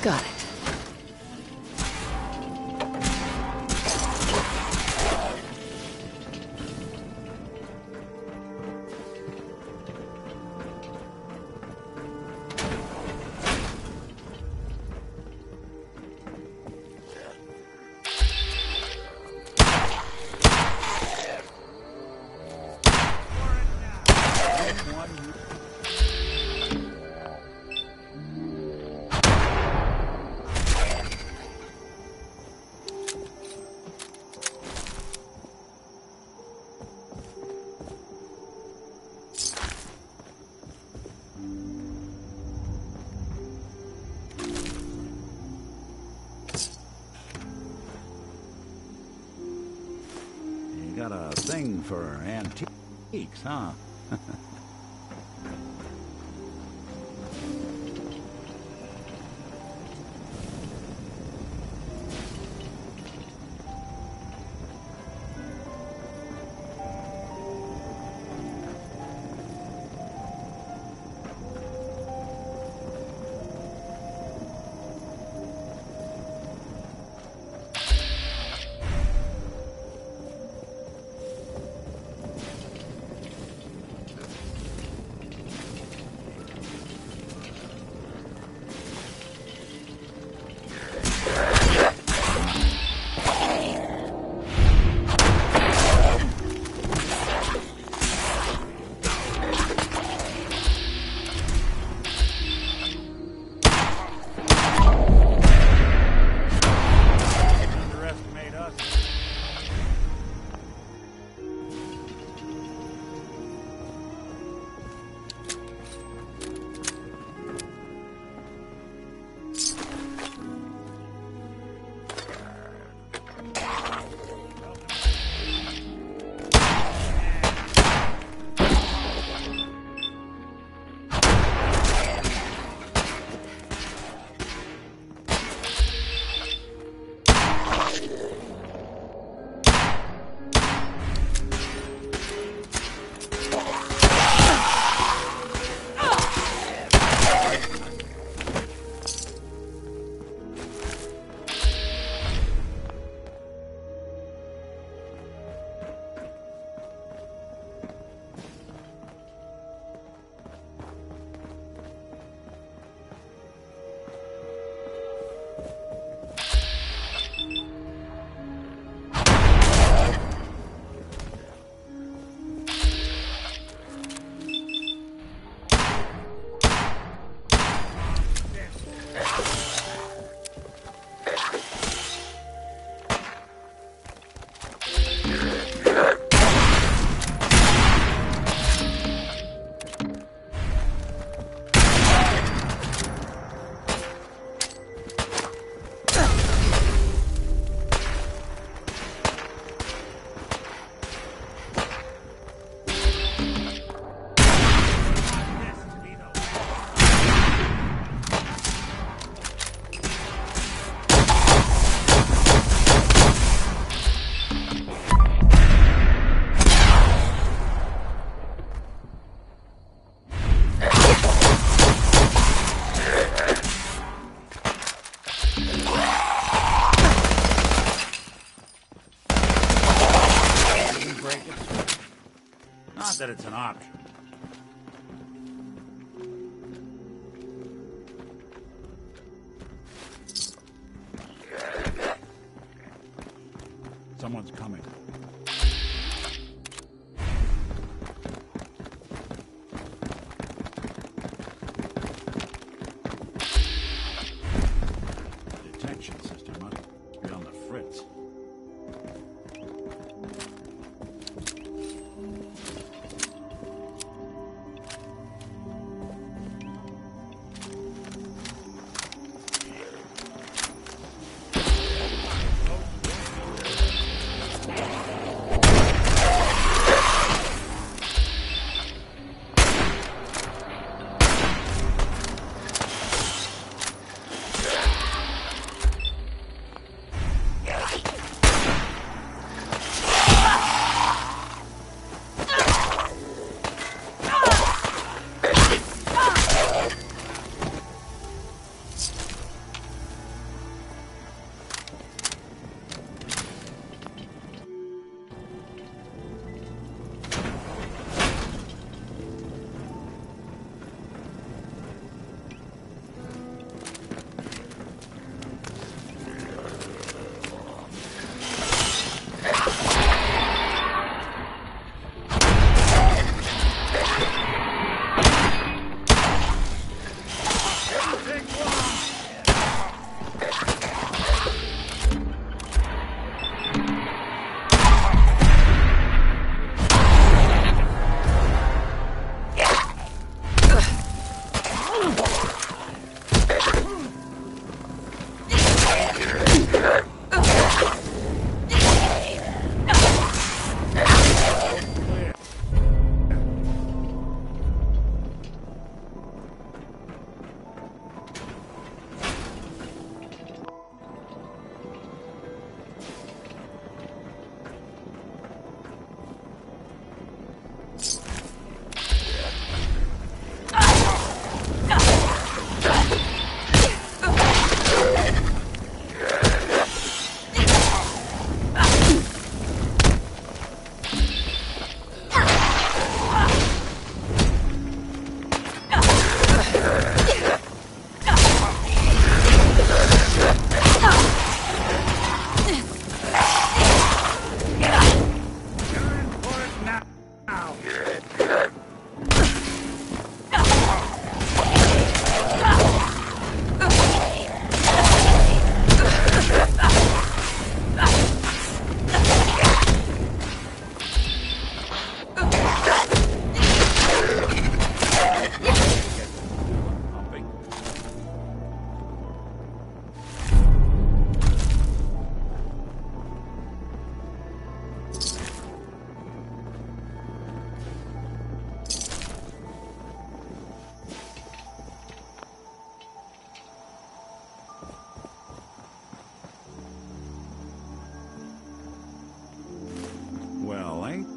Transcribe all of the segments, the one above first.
Got it. Got a thing for antiques, huh? Not that it's an option. Someone's coming. Detection system must be on the fritz.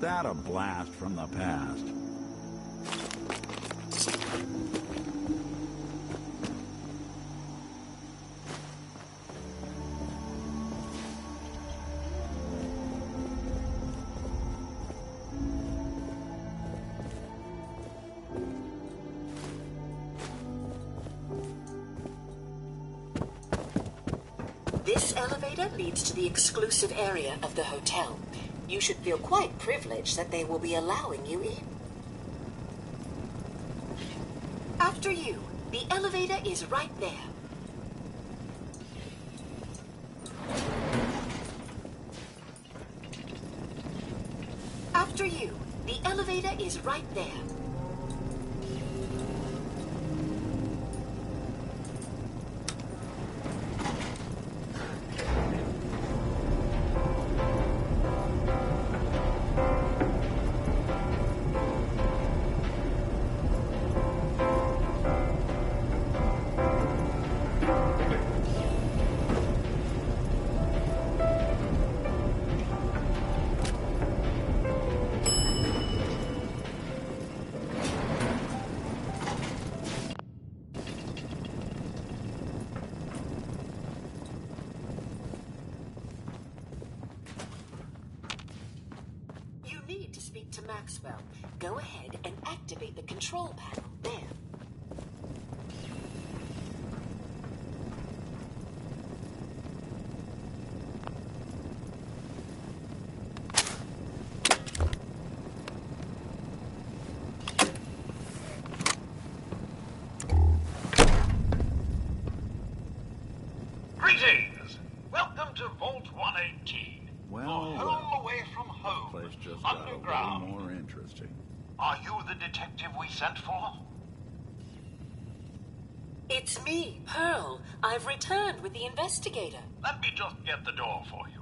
that a blast from the past? This elevator leads to the exclusive area of the hotel. You should feel quite privileged that they will be allowing you in. After you, the elevator is right there. After you, the elevator is right there. Need to speak to Maxwell. Go ahead and activate the control panel there. Greetings! Welcome to Vault 118. Well, home away from home. Place just got a Underground. little more interesting. Are you the detective we sent for? It's me, Pearl. I've returned with the investigator. Let me just get the door for you.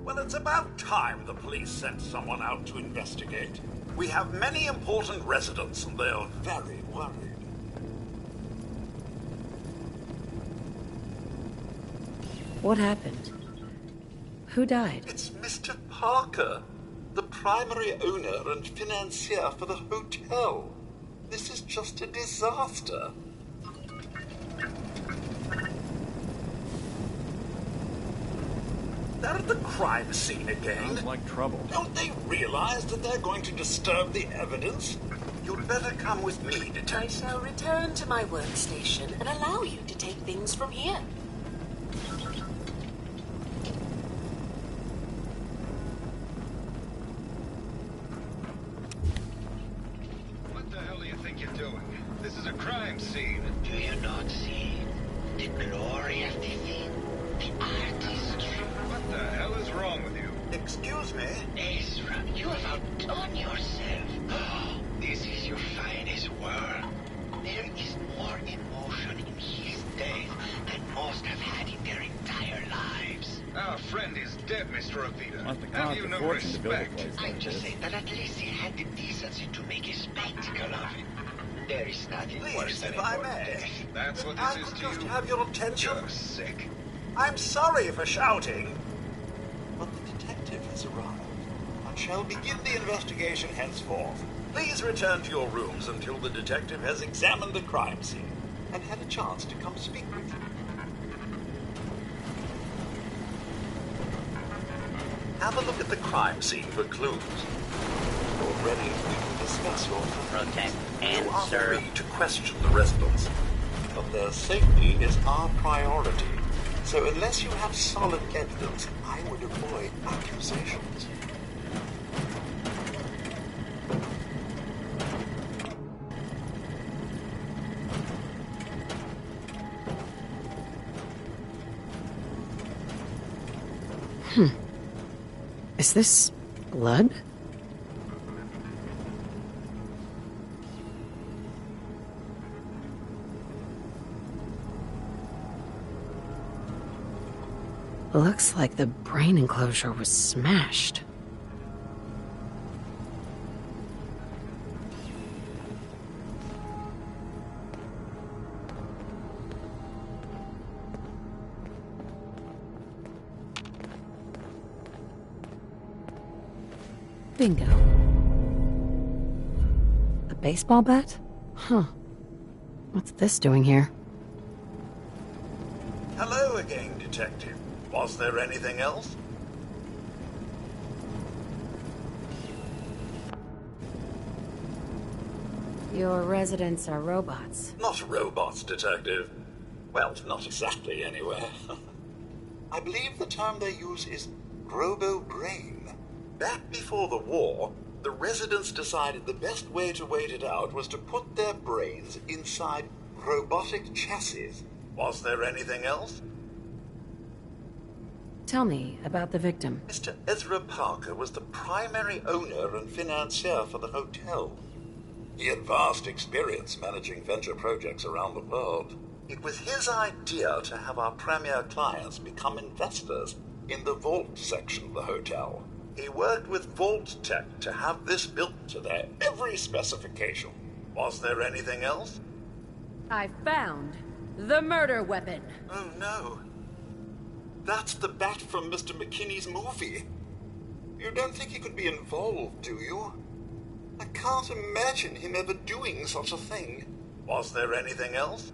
Well, it's about time the police sent someone out to investigate. We have many important residents, and they're very worried. What happened? Who died? It's Mr. Parker, the primary owner and financier for the hotel. This is just a disaster. They're at the crime scene again. Sounds like trouble. Don't they realize that they're going to disturb the evidence? You'd better come with me, I Detective. shall return to my workstation and allow you to take things from here. What the hell do you think you're doing? This is a crime scene. Do you not see the glory of the thing? The artistry. What the hell is wrong with you? Excuse me? Ezra, you have outdone yourself. Oh, this is your finest work. There is more emotion in his death than most have had in their entire lives. Our friend is dead, Mr. Avita. Must have Have cost you a no fortune to build a respect? place I'm like just this. saying that at least he had the decency to make a spectacle of it. There is nothing worse Please, than if a I good may. death. That's what I this could is to just you? have your attention. You're sick. I'm sorry for shouting. But the detective has arrived and shall begin the investigation henceforth. Please return to your rooms until the detective has examined the crime scene and had a chance to come speak with you. Have a look at the crime scene for clues. When you're ready, we can discuss your findings. Protect You and are serve. free to question the residents, but their safety is our priority. So unless you have solid evidence, I would avoid accusations. Is this blood? Looks like the brain enclosure was smashed. Bingo. A baseball bat? Huh. What's this doing here? Hello again, Detective. Was there anything else? Your residents are robots. Not robots, Detective. Well, not exactly, anyway. I believe the term they use is robo-brain. Back before the war, the residents decided the best way to wait it out was to put their brains inside robotic chassis. Was there anything else? Tell me about the victim. Mr. Ezra Parker was the primary owner and financier for the hotel. He had vast experience managing venture projects around the world. It was his idea to have our premier clients become investors in the vault section of the hotel. He worked with Vault Tech to have this built to their every specification. Was there anything else? I found the murder weapon. Oh no. That's the bat from Mr. McKinney's movie. You don't think he could be involved, do you? I can't imagine him ever doing such a thing. Was there anything else?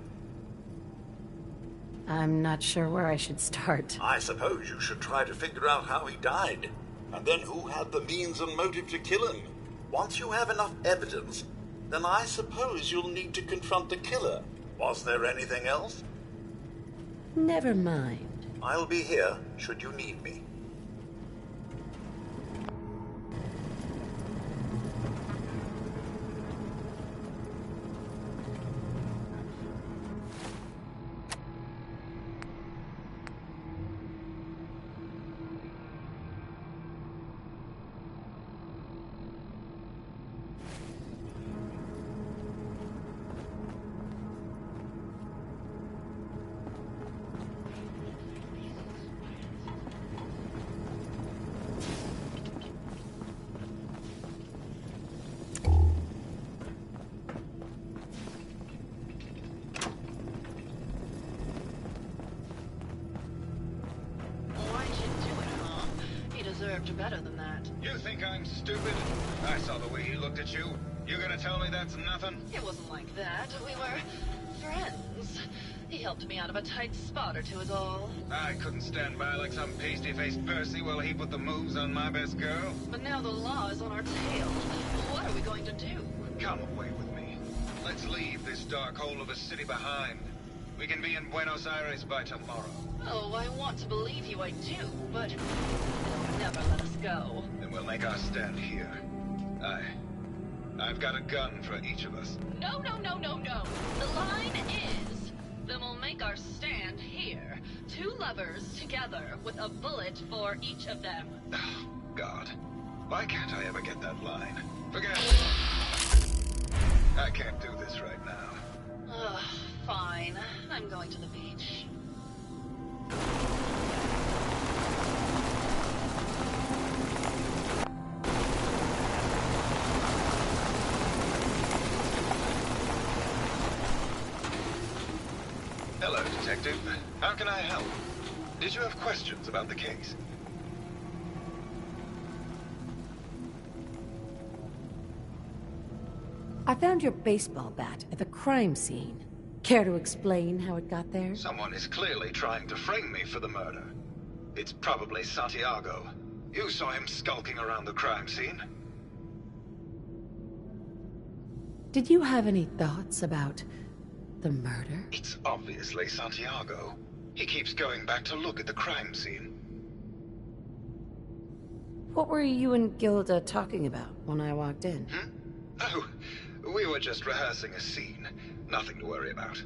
I'm not sure where I should start. I suppose you should try to figure out how he died, and then who had the means and motive to kill him. Once you have enough evidence, then I suppose you'll need to confront the killer. Was there anything else? Never mind. I'll be here should you need me. Better than that. You think I'm stupid? I saw the way he looked at you. You gonna tell me that's nothing? It wasn't like that. We were friends. He helped me out of a tight spot or two is all. I couldn't stand by like some pasty-faced Percy while he put the moves on my best girl. But now the law is on our tail. What are we going to do? Come away with me. Let's leave this dark hole of a city behind. We can be in Buenos Aires by tomorrow. Oh, I want to believe you, I do, but they'll never let us go. Then we'll make our stand here. I've got a gun for each of us. No, no, no, no, no. The line is, then we'll make our stand here. Two lovers together with a bullet for each of them. Oh, God. Why can't I ever get that line? Forget it. I can't do this right now. Ugh, fine. I'm going to the beach. Hello, Detective. How can I help? Did you have questions about the case? I found your baseball bat at the crime scene. Care to explain how it got there? Someone is clearly trying to frame me for the murder. It's probably Santiago. You saw him skulking around the crime scene. Did you have any thoughts about the murder? It's obviously Santiago. He keeps going back to look at the crime scene. What were you and Gilda talking about when I walked in? Oh, we were just rehearsing a scene. Nothing to worry about.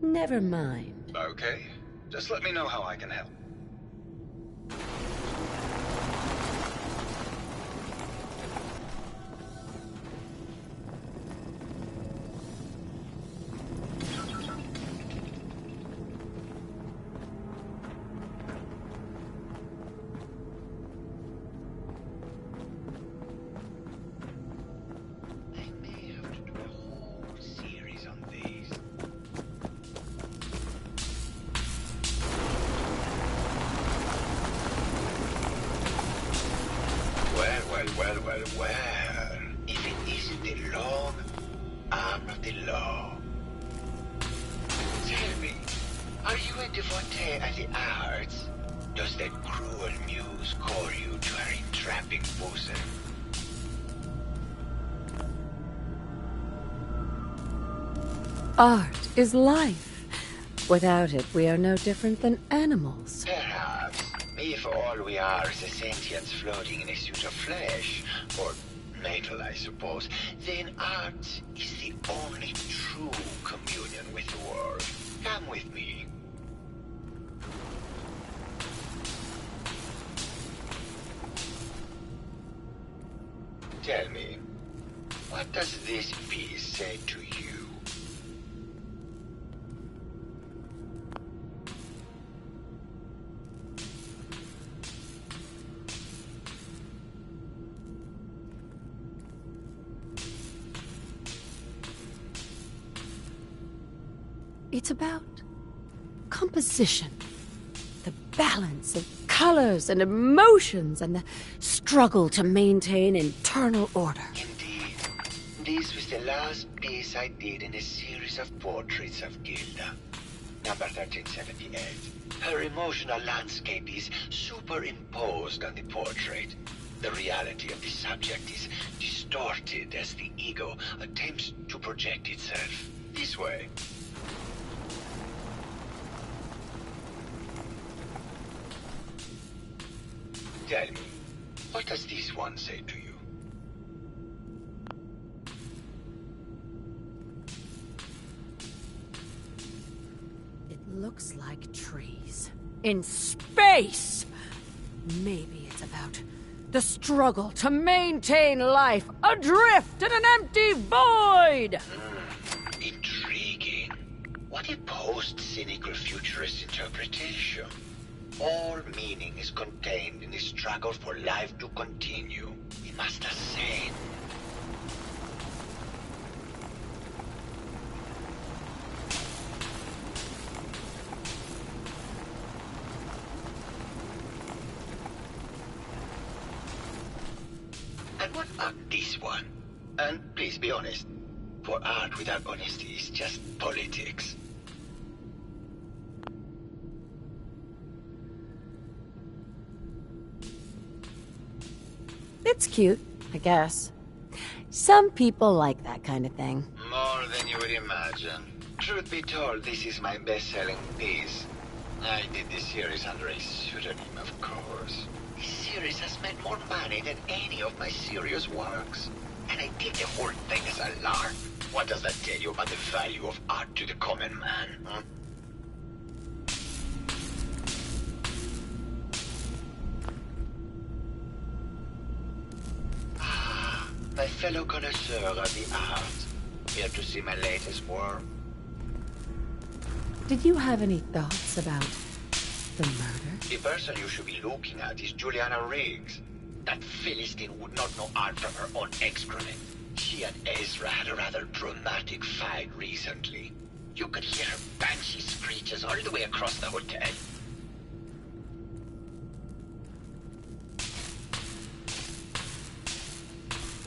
Never mind. Okay. Just let me know how I can help. Are you a devotee of the arts? Does that cruel muse call you to her entrapping bosom? Art is life. Without it, we are no different than animals. Perhaps. If all we are is a sentience floating in a suit of flesh, or metal, I suppose, then art is the only true communion with the world. Come with me. Tell me, what does this piece say to you? It's about composition. The balance of colors and emotions and the struggle to maintain internal order. Indeed. This was the last piece I did in a series of portraits of Gilda. Number 1378. Her emotional landscape is superimposed on the portrait. The reality of the subject is distorted as the ego attempts to project itself this way. Tell me, what does this one say to you? It looks like trees. In space! Maybe it's about the struggle to maintain life adrift in an empty void! Intriguing. What a post-cynical futurist interpretation. All meaning is contained in the struggle for life to continue. We must ascend. And what about this one? And please be honest, for art without honesty is just politics. It's cute, I guess. Some people like that kind of thing. More than you would imagine. Truth be told, this is my best-selling piece. I did this series under a pseudonym, of course. This series has made more money than any of my serious works. And I did the whole thing as a lark. What does that tell you about the value of art to the common man, huh? My fellow connoisseur of the arts, here to see my latest work. Did you have any thoughts about the murder? The person you should be looking at is Juliana Riggs. That Philistine would not know art from her own excrement. She and Ezra had a rather dramatic fight recently. You could hear her banshee screeches all the way across the hotel.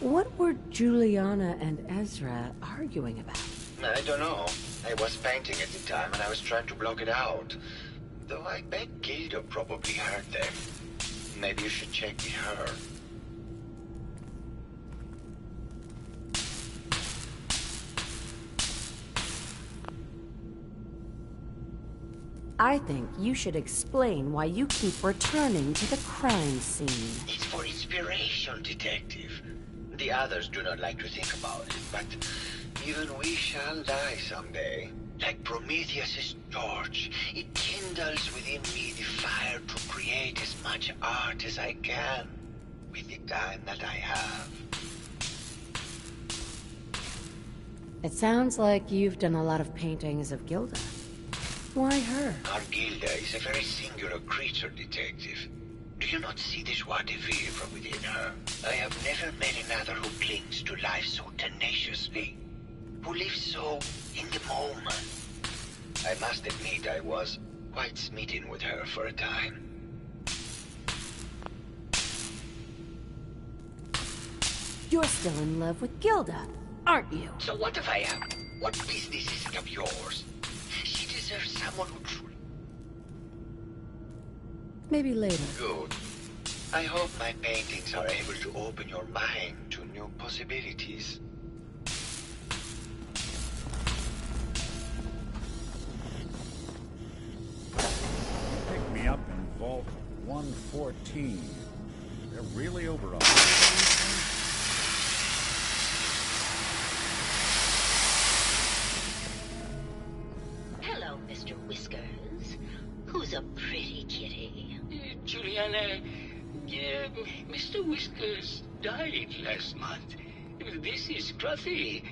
What were Juliana and Ezra arguing about? I don't know. I was painting at the time and I was trying to block it out. Though I bet Gilda probably heard them. Maybe you should check with her. I think you should explain why you keep returning to the crime scene. It's for inspiration, detective. The others do not like to think about it, but even we shall die someday. Like Prometheus's torch, it kindles within me the fire to create as much art as I can with the time that I have. It sounds like you've done a lot of paintings of Gilda. Why her? Our Gilda is a very singular creature, detective. Do you not see the joie de vivre from within her? I have never met another who clings to life so tenaciously, who lives so in the moment. I must admit I was quite smitten with her for a time. You're still in love with Gilda, aren't you? So what if I am? What business is it of yours? She deserves someone who truly Maybe later. Good. I hope my paintings are able to open your mind to new possibilities. Pick me up in Vault 114. They're really over on. Hello, Mr. Whiskers. Who's a pretty kitty? Juliana, Mr. Whiskers died last month. This is Scruffy.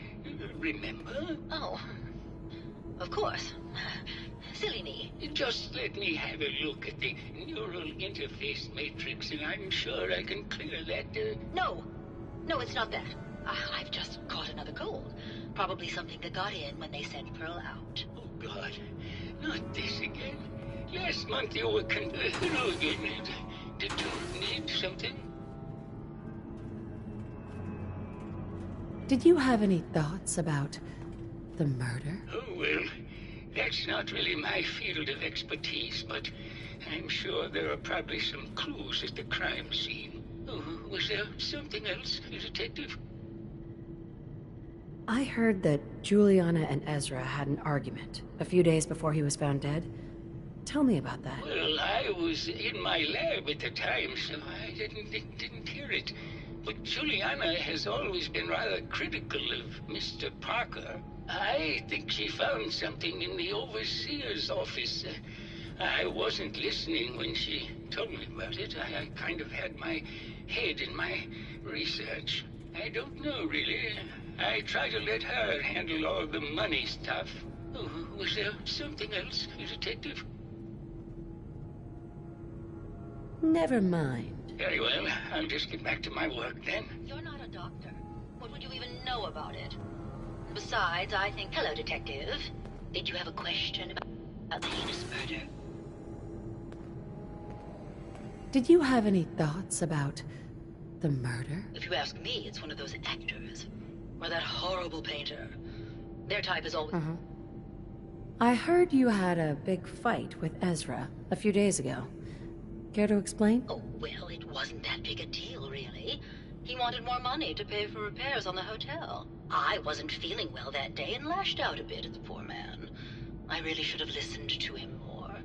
Remember? Oh, of course. Silly me. Just let me have a look at the neural interface matrix, and I'm sure I can clear that. No, it's not that. I've just caught another cold. Probably something that got in when they sent Pearl out. Oh, God. Not this again. Last month you were Did you need something? Did you have any thoughts about the murder? Oh, well, that's not really my field of expertise, but I'm sure there are probably some clues at the crime scene. Oh, was there something else, Detective? I heard that Juliana and Ezra had an argument a few days before he was found dead. Tell me about that. Well, I was in my lab at the time, so I didn't hear it. But Juliana has always been rather critical of Mr. Parker. I think she found something in the overseer's office. I wasn't listening when she told me about it. I kind of had my head in my research. I don't know, really. I try to let her handle all the money stuff. Oh, was there something else, Detective? Never mind. Very well. I'll just get back to my work then. You're not a doctor. What would you even know about it? Besides, I think... Hello, Detective. Did you have a question about the heinous murder? Did you have any thoughts about the murder? If you ask me, it's one of those actors. Or that horrible painter. Their type is always... I heard you had a big fight with Ezra a few days ago. Care to explain? Oh, well, it wasn't that big a deal, really. He wanted more money to pay for repairs on the hotel. I wasn't feeling well that day and lashed out a bit at the poor man. I really should have listened to him more.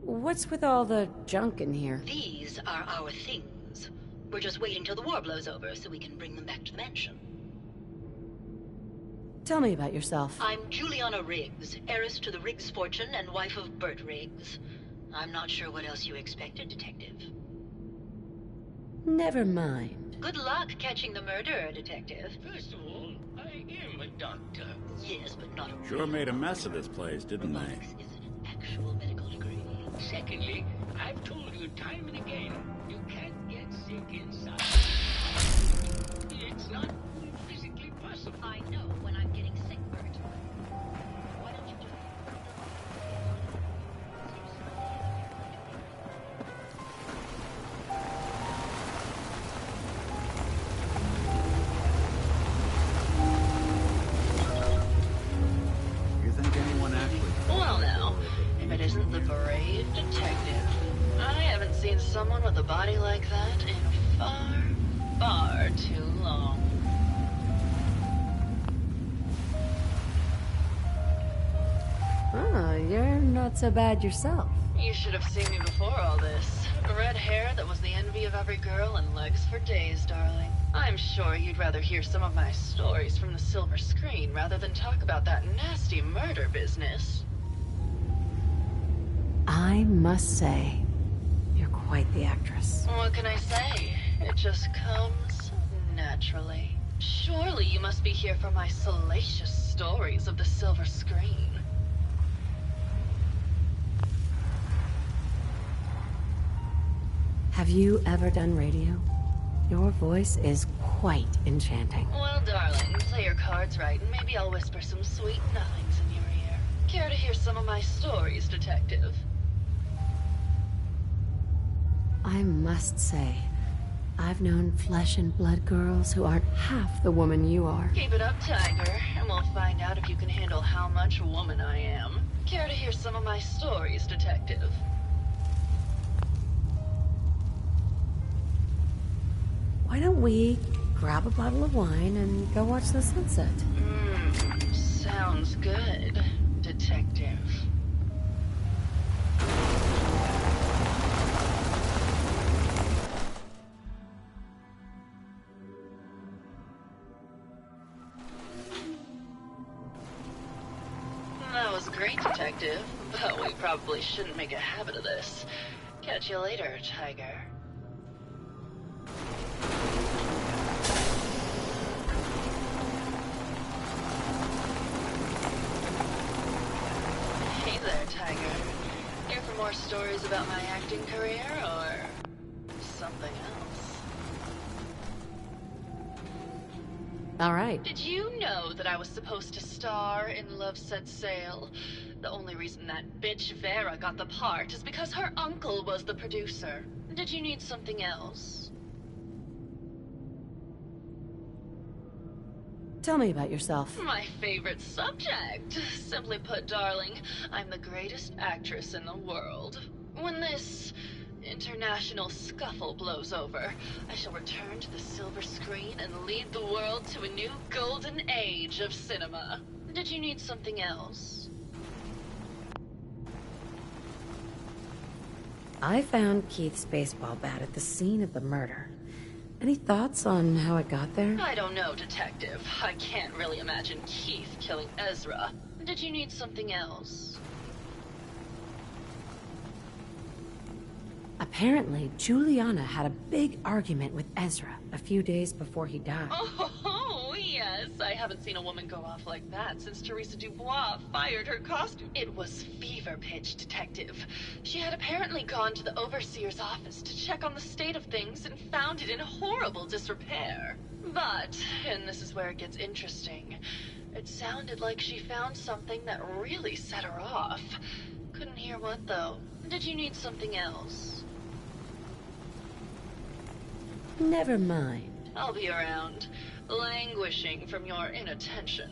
What's with all the junk in here? These are our things. We're just waiting till the war blows over so we can bring them back to the mansion. Tell me about yourself. I'm Juliana Riggs, heiress to the Riggs fortune and wife of Bert Riggs. I'm not sure what else you expected, Detective. Never mind. Good luck catching the murderer, Detective. First of all, I am a doctor. Yes, but not a... Sure made a mess of this place, didn't they? Robotics isn't an actual medical degree. Secondly, I've told you time and again, you can't get sick inside. It's not physically possible. I know when I'm getting sick, Bert. Why don't you just... You think anyone actually... Well now, if it isn't the brave detective. I haven't seen someone with a body like that in far, far too long. Oh, you're not so bad yourself. You should have seen me before all this. Red hair that was the envy of every girl and legs for days, darling. I'm sure you'd rather hear some of my stories from the silver screen rather than talk about that nasty murder business. I must say, you're quite the actress. What can I say? It just comes naturally. Surely you must be here for my salacious stories of the silver screen. Have you ever done radio? Your voice is quite enchanting. Well, darling, play your cards right, and maybe I'll whisper some sweet nothings in your ear. Care to hear some of my stories, Detective? I must say, I've known flesh and blood girls who aren't half the woman you are. Keep it up, Tiger, and we'll find out if you can handle how much woman I am. Care to hear some of my stories, Detective? Why don't we grab a bottle of wine and go watch the sunset? Sounds good, Detective. That was great, Detective, but we probably shouldn't make a habit of this. Catch you later, Tiger. Hey there, Tiger. Here for more stories about my acting career, or something else? All right. Did you know that I was supposed to star in Love Set Sail? The only reason that bitch Vera got the part is because her uncle was the producer. Did you need something else? Tell me about yourself. My favorite subject. Simply put, darling, I'm the greatest actress in the world. When this international scuffle blows over, I shall return to the silver screen and lead the world to a new golden age of cinema. Did you need something else? I found Keith's baseball bat at the scene of the murder. Any thoughts on how it got there? I don't know, Detective. I can't really imagine Keith killing Ezra. Did you need something else? Apparently, Juliana had a big argument with Ezra a few days before he died. Oh, yes. I haven't seen a woman go off like that since Teresa Dubois fired her costume. It was fever pitch, Detective. She had apparently gone to the overseer's office to check on the state of things and found it in horrible disrepair. But, and this is where it gets interesting, it sounded like she found something that really set her off. Couldn't hear what, though. Did you need something else? Never mind. I'll be around, languishing from your inattention.